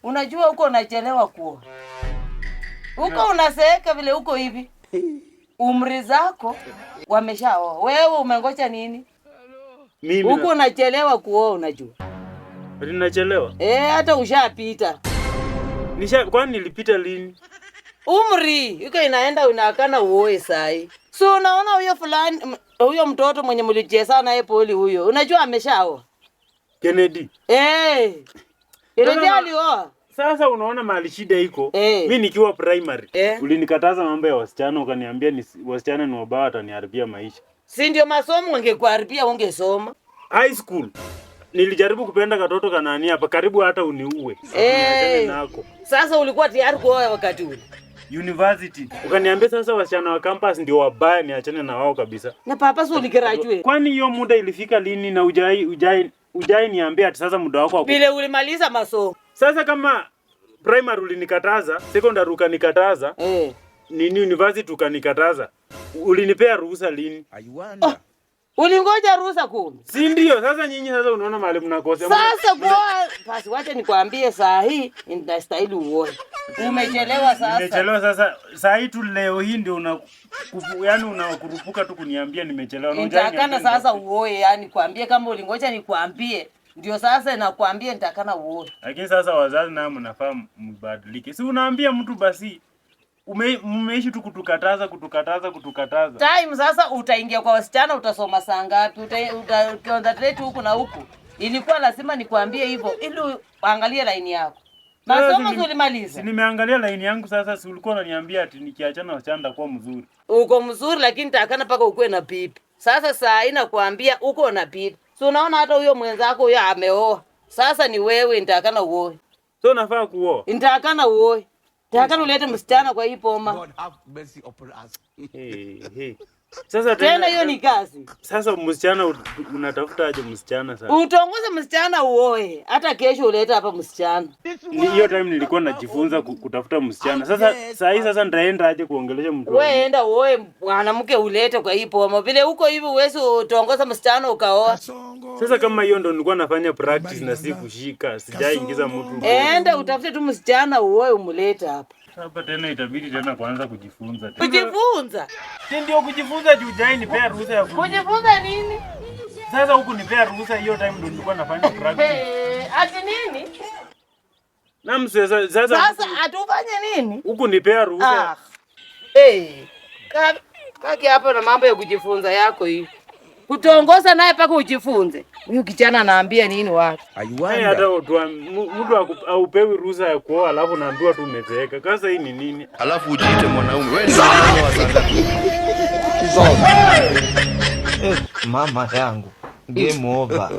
Unajua huko unachelewa kuoa. Huko unaseeka vile huko hivi. Umri zako wameshaoa. Wewe umengoja nini? Mimi huko unachelewa kuoa unajua. Ninachelewa? Hata ushapita. Kwani nilipita lini? Umri huko inaenda unakana uoe sai. So unaona huyo fulani huyo mtoto mwenye mlicheza naye poli huyo. Unajua ameshaoa. Kennedy. Kennedy alioa. Sasa unaona mahali shida iko. Mimi nikiwa primary, ulinikataza mambo ya wasichana ukaniambia ni wasichana ni wabaya wataniharibia maisha. Si ndio masomo ungekuharibia ungesoma. High school nilijaribu kupenda katoto kanani hapa karibu hata uniue. Nako. Sasa ulikuwa tayari kuoa wakati ule. University. Ukaniambia sasa wasichana wa campus ndio wabaya niachane na wao kabisa. Na papa si uligraduate. Kwani hiyo muda ilifika lini na ujai niambia ati sasa muda wako vile ulimaliza masomo. Sasa kama primary ulinikataza, secondary ukanikataza, nini university ukanikataza. Ulinipea ruhusa lini? Ulingoja ruhusa kumbe. Si ndio? Sasa nyinyi sasa unaona mahali mnakosa. Sasa kwa basi wacha nikwambie saa hii inastahili uoe. Umechelewa sasa. Nimechelewa sasa. Saa hii tu leo hii ndio yaani unakurupuka tu kuniambia nimechelewa. Nitakana sasa uoe, yani kwambie kama ulingoja nikwambie. Ndio sasa nakwambia nitakana uoe. Lakini sasa wazazi nao mnafaa mbadilike. Si unaambia mtu basi mmeishi tu kutukataza. Time sasa utaingia kwa wasichana utasoma saa ngapi? Utaconcentrate huku na huku. Ilikuwa lazima nikwambie hivyo ili uangalie line yako. Masomo ulimaliza. Si nimeangalia line yangu sasa, si ulikuwa unaniambia ati nikiachana wasichana nitakuwa mzuri. Uko mzuri lakini nitakana paka ukue na pipi. Sasa saa hii nakwambia uko na pipi. So unaona hata huyo mwenzako huyo ameoa. Sasa ni wewe nitakana uoe. So nafaa kuoa. Nitakana uoe. Nitakana ulete msichana kwa hii poma. God have mercy upon us. Sasa tena hiyo ni kazi. Sasa msichana unatafuta aje msichana sasa? Utongoze msichana uoe. Hata kesho ulete hapa msichana. Hiyo time nilikuwa najifunza kutafuta msichana. Sasa saa hii sasa nitaenda aje kuongelesha mtu? Wewe enda uoe mwanamke ulete kwa hii poma. Vile huko hivi uwezi utongoza msichana ukaoa. Sasa kama hiyo ndo nilikuwa nafanya practice na si kushika, sijaingiza mtu. Enda utafute tu msichana uoe umlete hapa. Hapa tena itabidi tena kuanza kujifunza tena. Kujifunza? Si ndio kujifunza juu jai nipea ruhusa ya kujifunza nini? Sasa huku nipea ruhusa hiyo time ndo nilikuwa nafanya practice. Ati nini? Na sasa atufanye nini? Huku nipea ruhusa. Kaki hapa na mambo ya kujifunza yako hii. Kutongoza naye paka ujifunze. Huyu kijana anaambia nini watu? Hata mtu aupewi ruhusa ya kuoa alafu naambiwa tu umezeeka. Sasa hii ni nini? Alafu ujiite mwanaume. Wewe ndio unaoa sasa. Mama yangu. Game over.